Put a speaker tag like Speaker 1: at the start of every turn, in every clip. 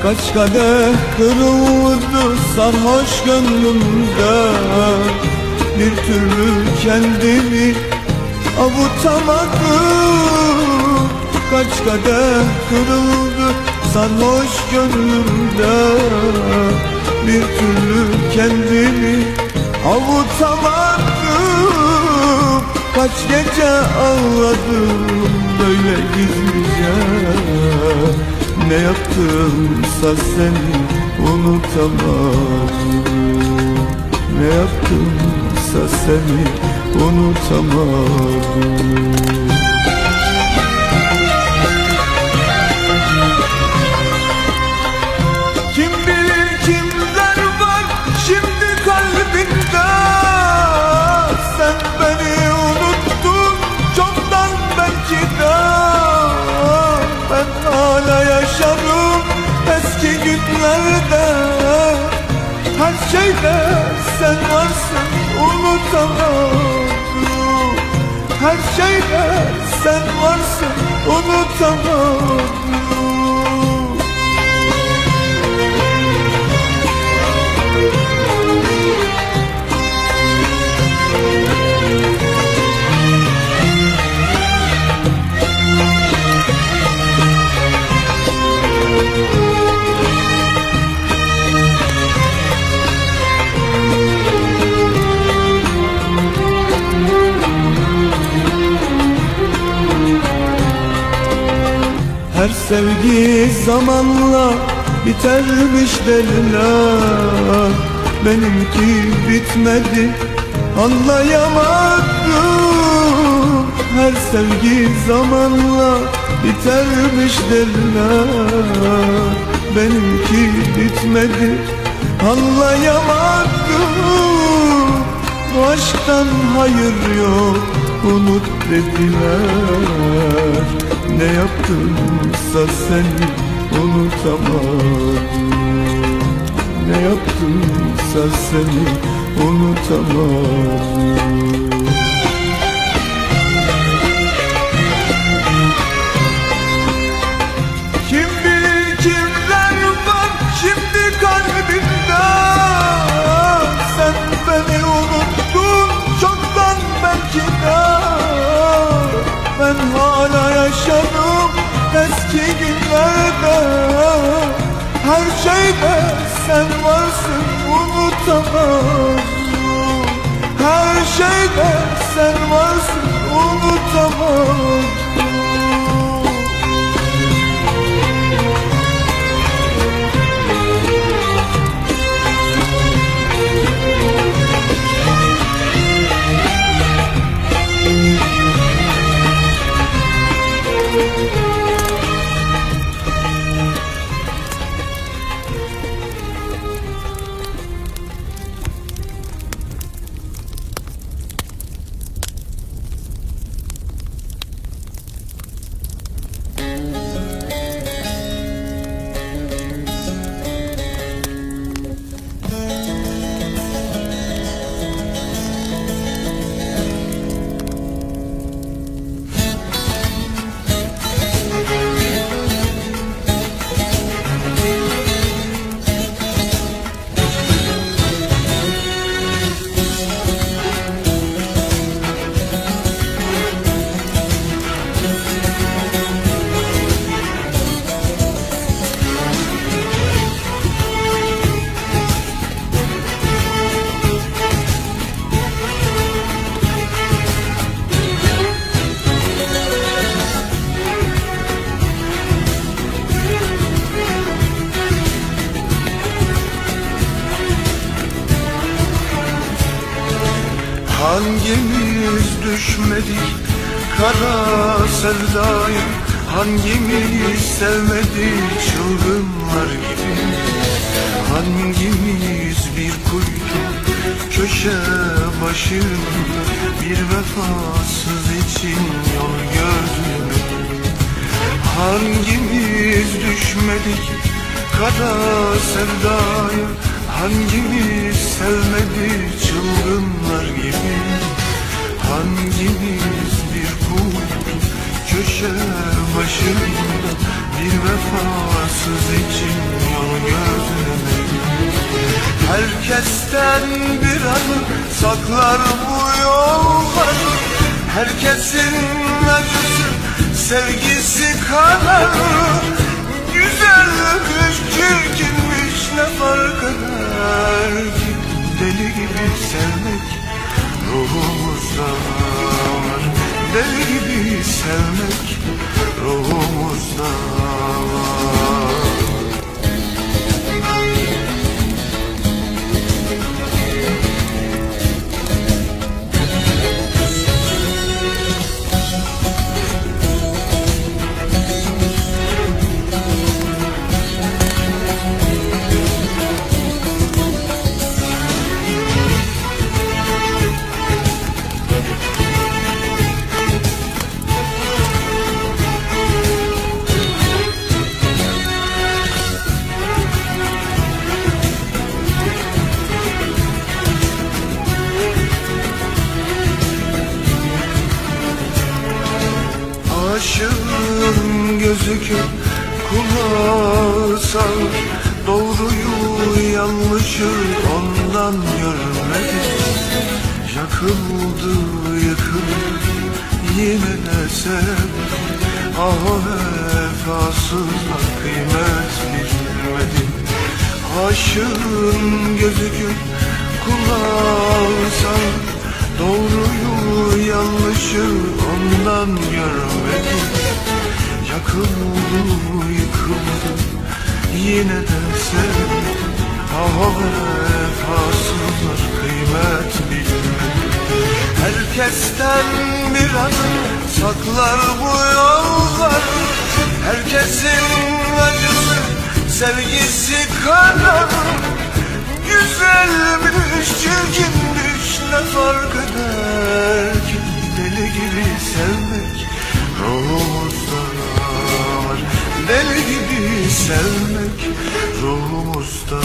Speaker 1: Kaç kadeh kırıldı sarhoş gönlümde, bir türlü kendimi avutamadım. Kaç kadeh kırıldı sarhoş gönlümde, bir türlü kendimi avutamadım. Kaç gece ağladım böyle gizlice, ne yaptımsa seni unutamadım. Ne yaptımsa seni unutamadım. Kim bilir kimler var şimdi kalbinde, sen beni unuttun çoktan belki de. Ben hala yaşarım eski günlerde, her şeyde sen varsın unutamadım. Her şeyde sen varsın unutamadım. Her sevgi zamanla bitermiş derler, benimki bitmedi anlayamadım. Her sevgi zamanla bitermiş derler, benimki bitmedi anlayamadım. Bu aşktan hayır yok unut dediler, ne yaptımsa seni unutamadım. Ne yaptımsa seni unutamadım. Kim bilir kimler var şimdi kalbimde, sen beni unuttun çoktan belki de. Ben hala yaşadım eski günlerde, her şeyde sen varsın unutamam. Her şeyde sen varsın unutamam.
Speaker 2: Hangimiz düşmedik kara sevdaya, hangimiz sevmedik çılgınlar gibi. Hangimiz bir kuytu köşe başında bir vefasız için yol gördük. Hangimiz düşmedik kara sevdaya, hangimiz sevmedik çılgınlar gibi. Hangimiz bir kuytu köşe başında bir vefasız için yol gözlemedim. Herkesten bir anı saklar bu yollar. Herkesin acısı, sevgisi kadar. Güzelmiş, çirkinmiş, ne fark eder ki? Deli gibi sevmek ruhumuzda var. Deli gibi sevmek ruhumuzda var. Aşığın gözü kör, kulağı sağır. Doğruyu yanlışı ondan görmedi. Yakıldı yıkıldı yine de sev. Ah o vefasızlar kıymet bilmedi. Aşığın gözü kör, kulağı sağır. Doğruyu yanlışı ondan görmedi. Yakıldı yıkıldı yine de sevdi. Ah o vefasızlar kıymet bilmedi. Herkesten bir anı saklar bu yollar. Herkesin acısı, sevgisi kadar. Güzelmiş, çirkinmiş, ne fark eder ki? Deli gibi sevmek ruhumuzda var. Deli gibi sevmek ruhumuzda var.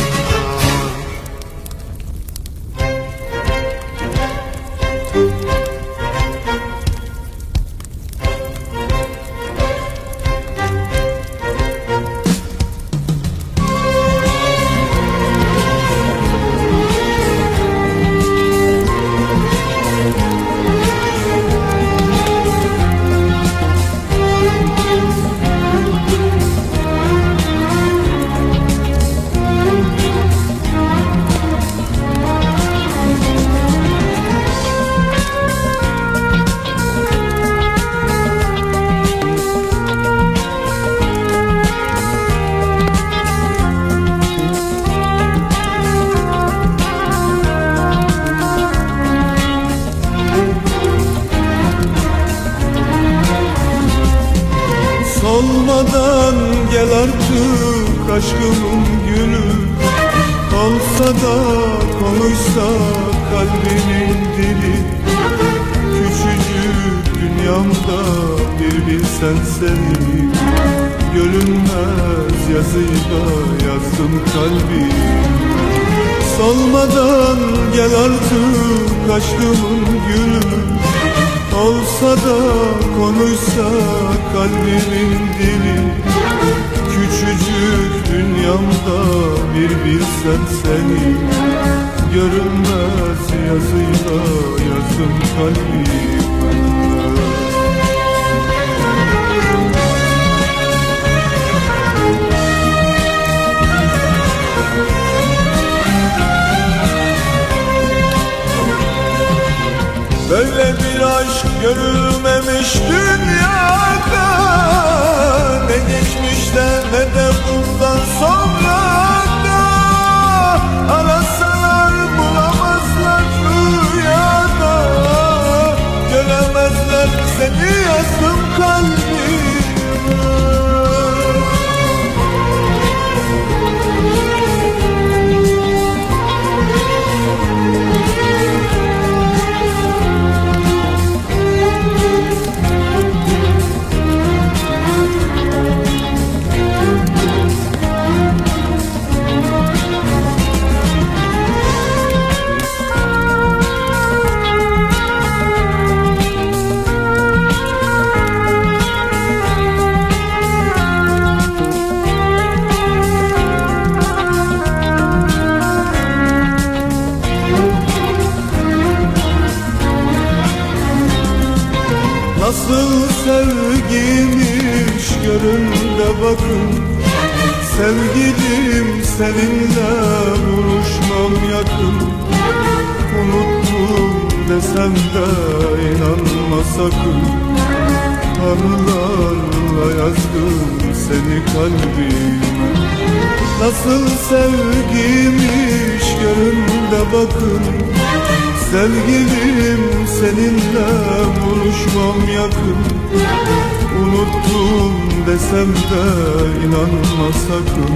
Speaker 1: Solmadan gel artık aşkımın gülü. Olsa da konuşsa kalbimin dili. Küçücük dünyamda bir bilsen seni. Görünmez yazıyla yazdım kalbim. Solmadan gel artık aşkımın gülü. Olsa da konuşsa kalbimin dili. Küçücük dünyamda bir bilsen seni. Görünmez yazıyla yazdım kalbime. Böyle bir aşk görülmemiş dünyada. Ne geçmişte ne de bundan sonra da. Arasalar bulamazlar rüyada. Göremezler seni yazdım kalbime. sevgiymiş görün de bakın. Sevgilim seninle buluşmam yakın. Unuttum desem de inanma sakın. Anılarla yazdım seni kalbime. Nasıl sevgiymiş görün de bakın. Sevgilim seninle buluşmam yakın. Unuttum desem de inanma sakın.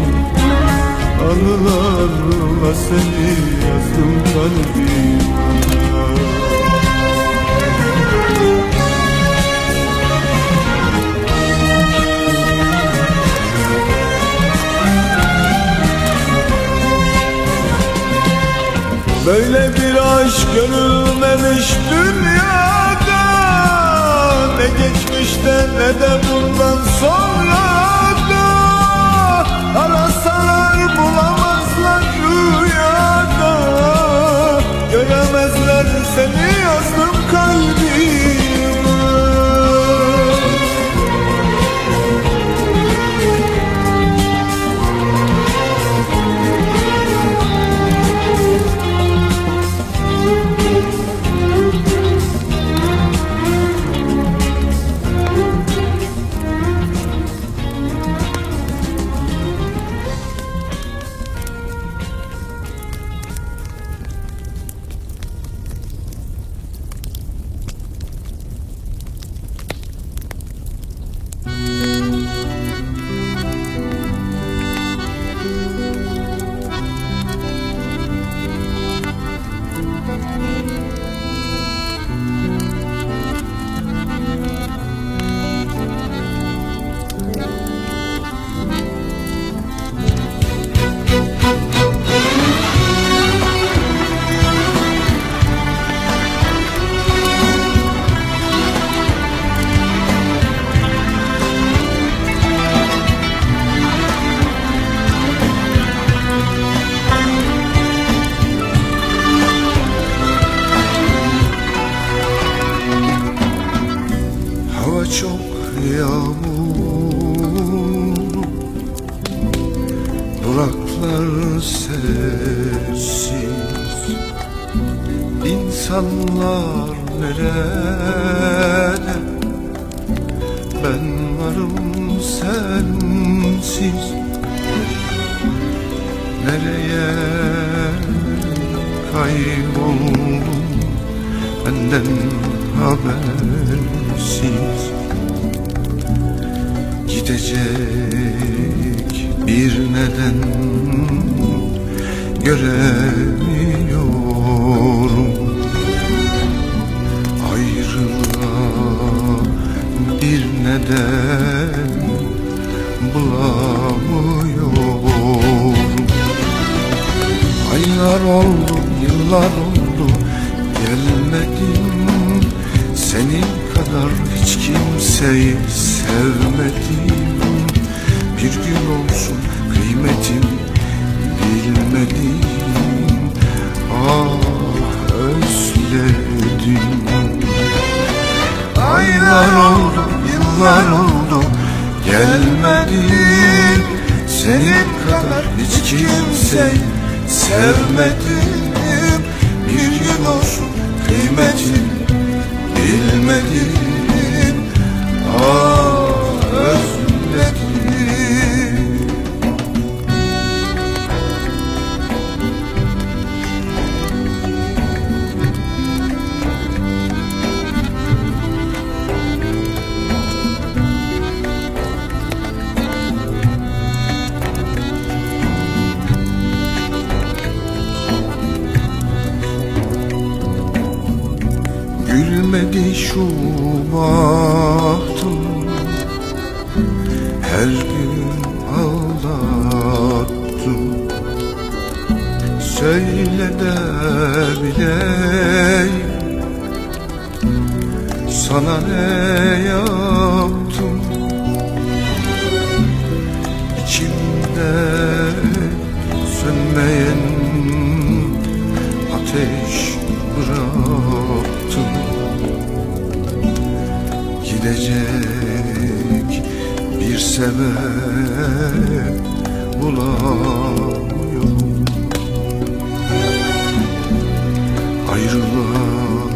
Speaker 1: Anılarla seni yazdım kalbime. Böyle bir aşk görülmemiş dünyada. Ne geçmişte ne de bundan sonra da. Arasalar bulamazlar rüyada. Göremezler seni yazdım kalbime. Çok yağmur, duraklar sessiz, insanlar nerede, ben varım sensiz. Nereye kayboldun benden habersiz? Gidecek bir neden göremiyorum. Ayrılığa bir neden bulamıyorum. Aylar oldu, yıllar oldu, gelmedin. Senin kadar hiç kimseyi sevmedim. Bir gün olsun kıymetim bilmedim. Ah özledim. Aylar oldu, yıllar oldu, gelmedin. Senin kadar hiç kimseyi sevmedim. Bir gün olsun kıymetim bilmedim. Ah özledim. Gülmedi şu bahtım, her gün ağlattım. Söyle de bileyim, sana ne yaptım? İçimde sönmeyen ateş bıraktım. Gidecek
Speaker 2: sevmek bir sebep bulamıyorum. Ayrılığa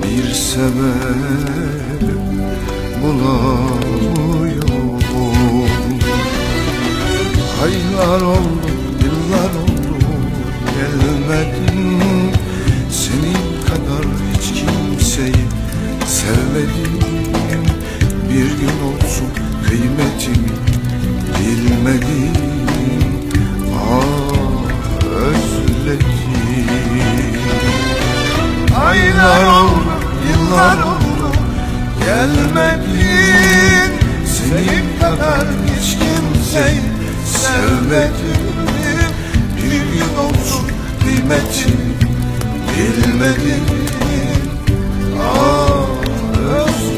Speaker 2: bir sebep bulamıyorum. Aylar oldu, yıllar oldu, gelmedin. Senin kadar hiç kimseyi sevmedim. Bir gün olsun kıymetimi bilmedim. Özledim. Aylar oldu, yıllar oldu, gelmedin. Senin kadar hiç kimseyi sevmedim. Bir gün olsun kıymetimi bilmedim. Özledim.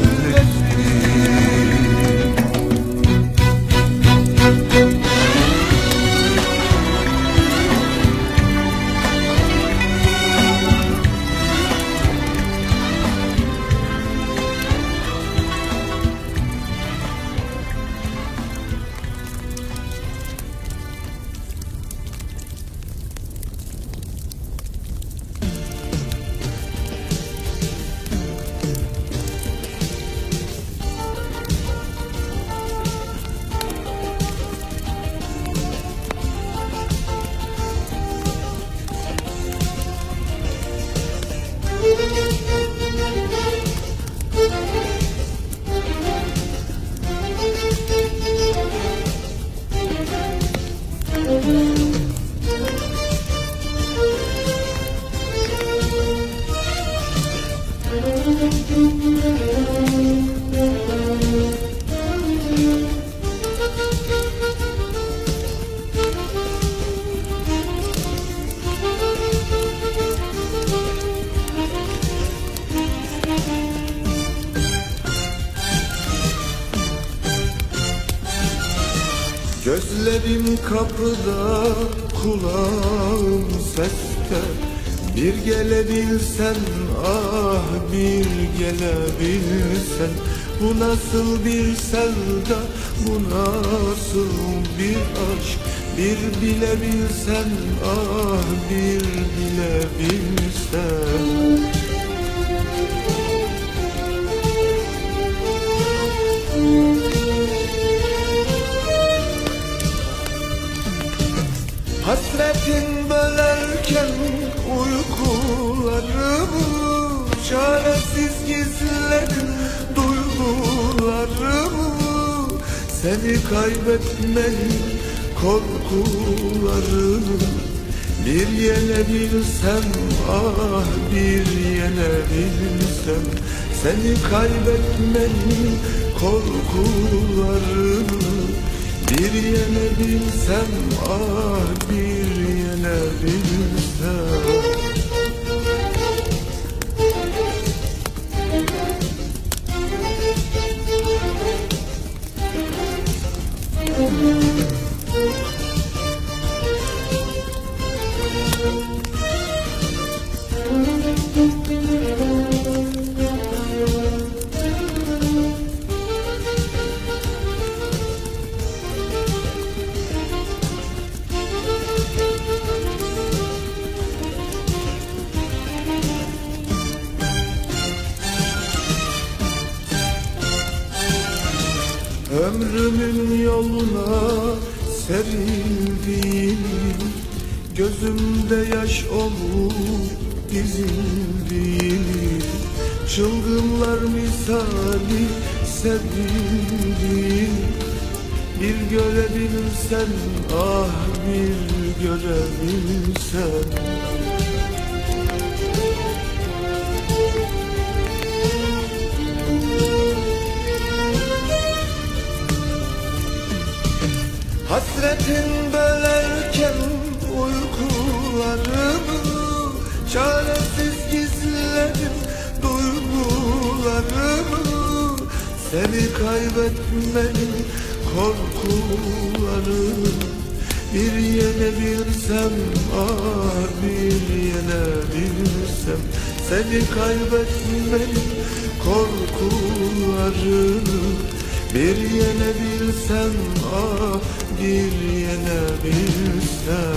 Speaker 2: Gözlerim kapıda, kulağım seste. Bir gelebilsen, ah bir gelebilsen. Bu nasıl bir sevda, bu nasıl bir aşk. Bir bilebilsen, ah bir bilebilsen. Hasretin bölerken uykularımı, çaresiz gizledim duygularımı. Seni kaybetmenin korkularını bir yenebilsem, ah bir yenebilsem. Seni kaybetmenin korkularını bir yenebilsem, ah bir yenebilsem. Ömrümün yoluna serildiğin, gözümde yaş olup dizildiğin, çılgınlar misali sevildiğin. Bir görebilsen, ah bir görebilsen. Hasretin bölerken uykularımı, çaresiz gizledim duygularımı. Seni kaybetmenin korkularını bir yenebilsem, ah bir yenebilsem. Seni kaybetmenin korkularını Bir yenebilsem, ah bir yenebilsem.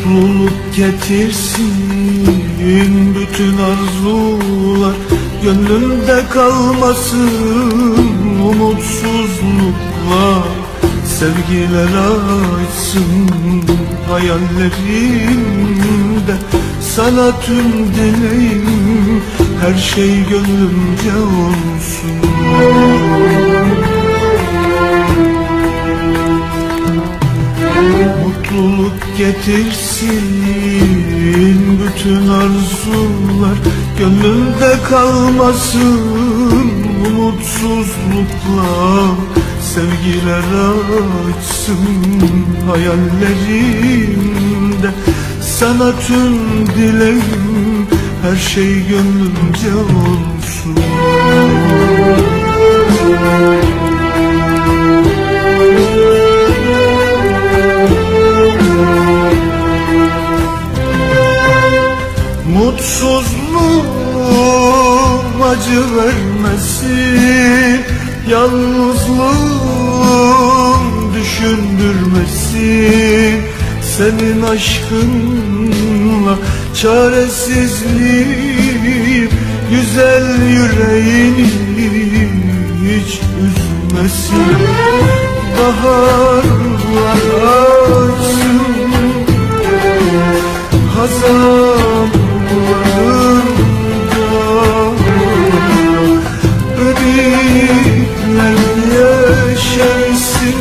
Speaker 1: Mutluluk getirsin bütün arzular, gönlümde kalmasın umutsuzluklar. Sevgiler açsın hayallerimde, sana tüm dileğim her şey gönlümce olsun. Mutluluk getirsin bütün arzular, gönlümde kalmasın umutsuzluklar. Sevgiler açsın hayallerimde, sana tüm dileğim her şey gönlümce olsun. Mutsuzluğum acı vermesin, yalnızlığım düşündürmesin. Senin aşkınla çaresizliğim güzel yüreğini hiç üzmesin. Baharlar açsın hazanlarında, ümitler yeşersin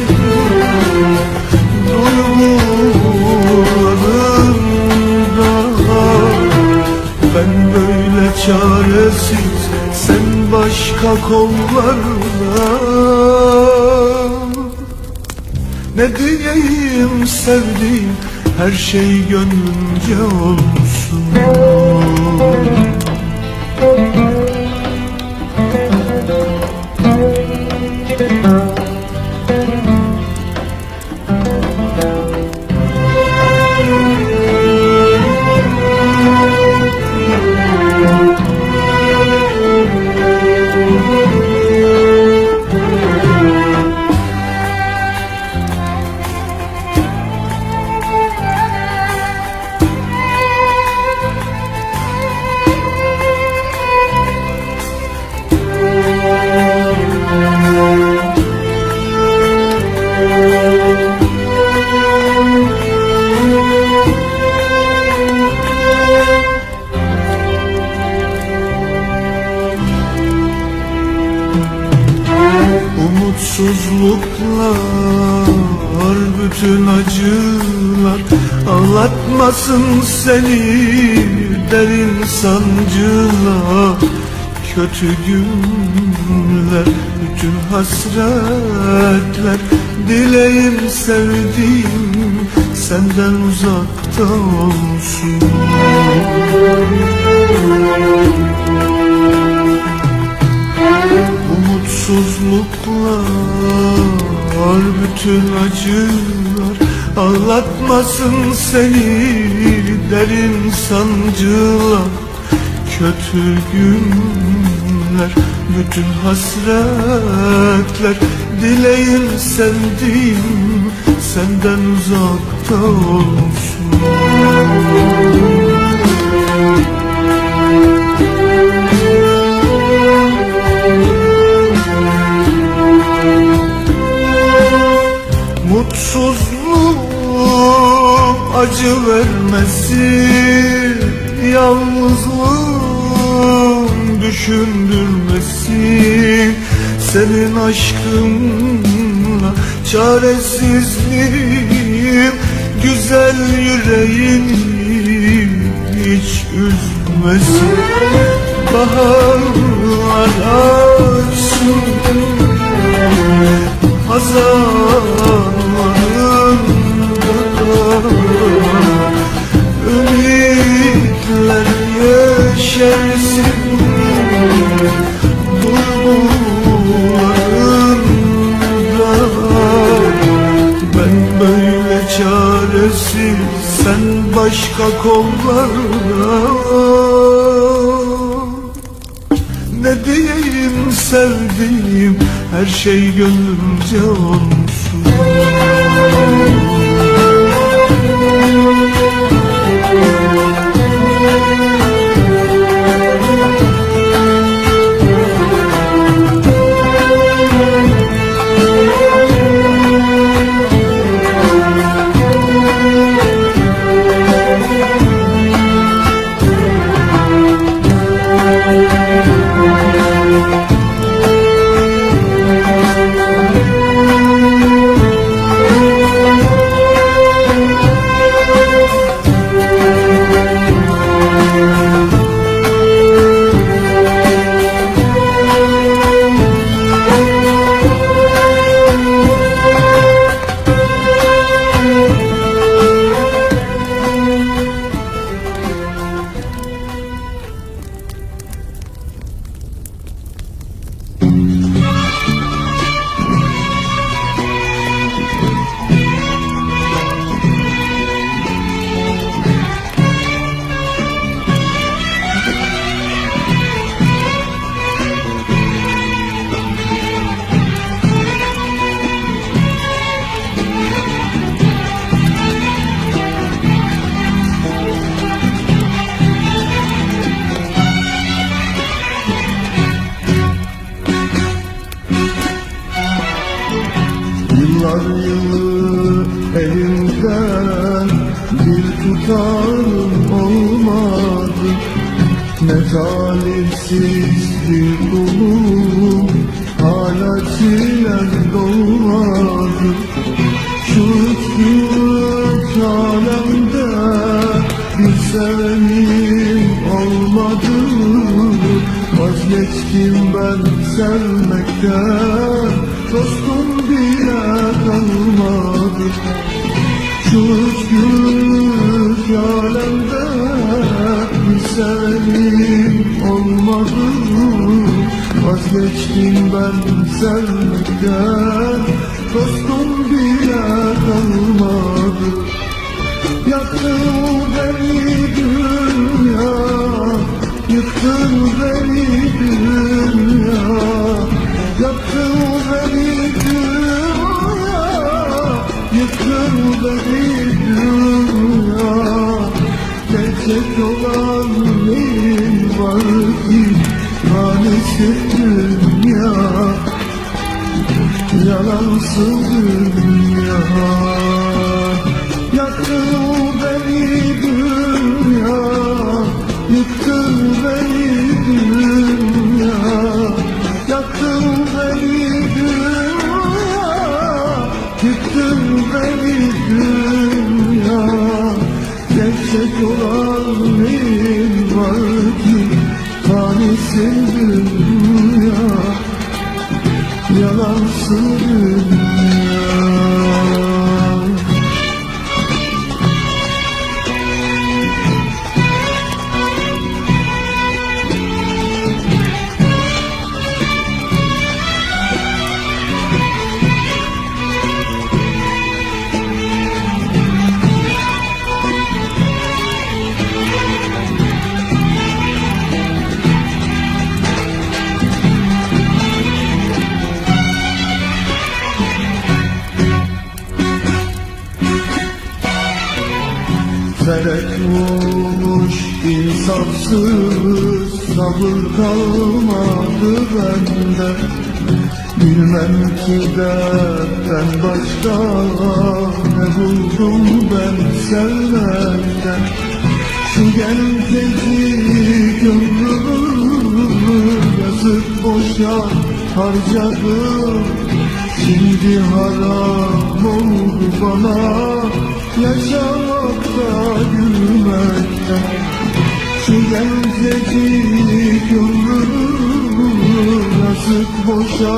Speaker 1: duygularında. Ben böyle çaresiz, sen başka kollarla. Ne diyeyim sevdiğim, her şey gönlümce olsun. Umutsuzluklar, bütün acılar ağlatmasın seni derin sancılar. Kötü günler, bütün hasretler, dileğim sevdiğim senden uzakta olsun. Umutsuzluklar, bütün acılar ağlatmasın seni derin sancılar, kötü günler, bütün hasretler. Dileğim sevdiğim senden uzakta olsun. Mutsuzluğum acı vermesin, yalnızlığım düşündürmesin. Senin aşkınla çaresizliğim, güzel yüreğini hiç üzmesin. Baharlar açsın hazanlarında, ümitler yeşersin bulgularında. Ben böyle çaresiz, sen başka kollarda. Ne diyeyim sevdiğim, her şey gönlümce olsun. Yıllar yılı elimden bir tutarım olmadı. Ne talihsiz bir kulum, hala çilem dolmadı. Şu küçük alemde bir sevenim olmadı. Vazgeçtim ben sevmekten, dostum bile kalmadı. Şu küçük alemde bir sevenim olmadı. Vazgeçtim ben sevmekten, dostum bile kalmadı. Yaktın beni dünya, yıktın beni dünya. Yaktın beni dünya, yıktın beni dünya. Gerçek olan neyin var ki, maalesef dünya, yalansın dünya. Yaktın beni dünya, yıktın beni dünya. Yaktın beni dünya, yıktın beni dünya. Gerçek olan neyin var ki, fanisin dünya, yalansın dünya.
Speaker 2: Melek vurmuş insafsız, sabır kalmadı bende. Bilmem ki dertten başka ne buldum ben sevmekten. Şu gencecik ömrümü yazık boşa harcadım. Şimdi haram oldu bana yaşamakta, gülmekten. Şu gencecik ömrümü yazık boşa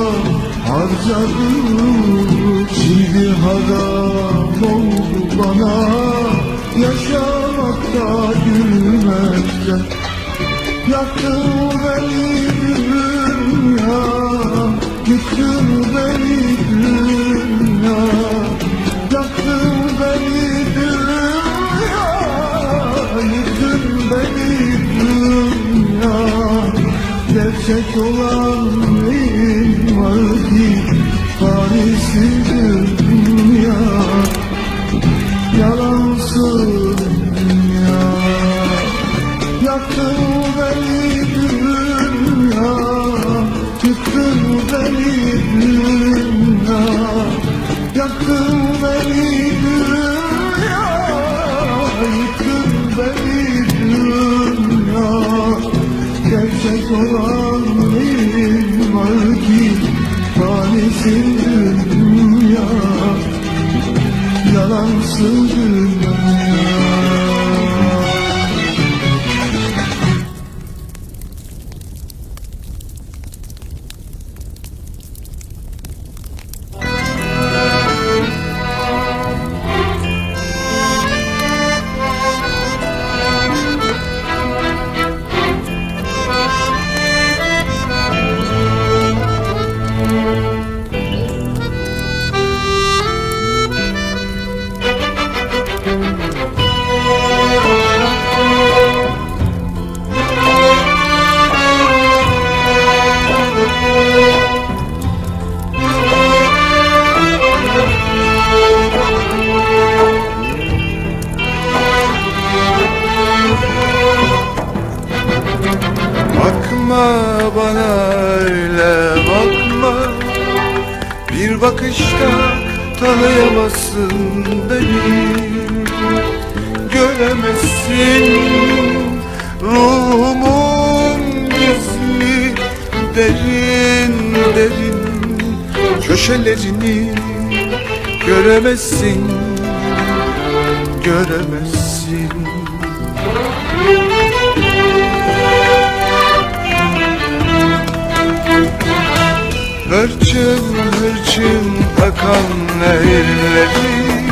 Speaker 2: harcadım. Şimdi haram oldu bana yaşamakta, gülmekten. Yaktın beni dünya, yıktın beni dünya. Yaktın beni dünya, yıktın beni dünya. Gerçek olan neyim var ki fanisiz dünya. Yalansın dünya. Yaktın beni dünya, yıktın beni dünya. Yaktın beni dünya, yıktın beni dünya. Gerçek olan neyim var ki fanisin dünya. Yalansın dünya.
Speaker 1: Bakma bana öyle bakma, bir bakışta tanıyamazsın beni. Göremezsin ruhumun gizli derin derin köşelerini. Göremezsin, göremezsin. Hırçın hırçın akan nehirleri,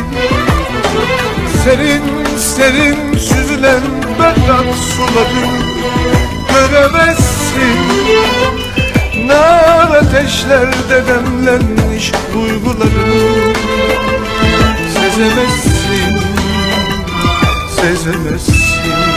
Speaker 1: serin serin süzülen berrak suları. Göremezsin nar ateşlerde demlenmiş duyguları. Sezemezsin, sezemezsin.